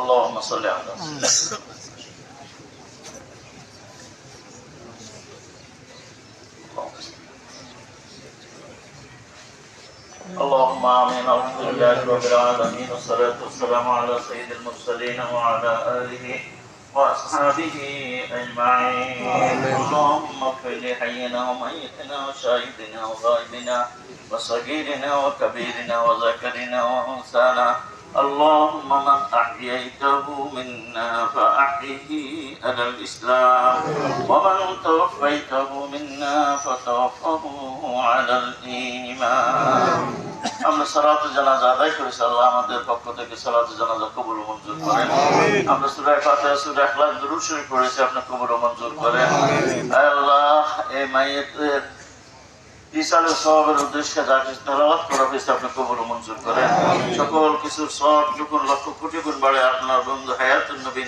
اللهم صل على سيدنا اللهم آمين. الحمد لله رب العالمين والصلاة والسلام على سيد المرسلين وعلى آله وأصحابه أجمعين. اللهم اغفر لحينا وميتنا وشاهدنا وغائبنا وصغيرنا وكبيرنا وذكرنا وأنثانا. اللهم من أحييته منا فأحيه على الإسلام ومن توفيته منا فتوفه على الإيمان. আমরা সালাতুল জানাজা আদায় করেছি। আল্লাহ আমাদের পক্ষ থেকে সালাতুল জানাজা কবুল ও মঞ্জুর করেন। আমরা সূরা ফাতিহা, সূরা ইখলাস, দুরূদ শরীফ পড়েছি, আপনি কবুল ও মঞ্জুর করেন। আল্লাহ এই মাইয়েতের ইসালের সওয়াবের উদ্দেশ্যে যা কিছু তেলাওয়াত করা হয়েছে আপনি কবুল ও মঞ্জুর করেন। সকল কিছুর সওয়াব যখন লক্ষ কোটি গুণ বাড়ে আপনার বন্ধু হায়াতুন নবী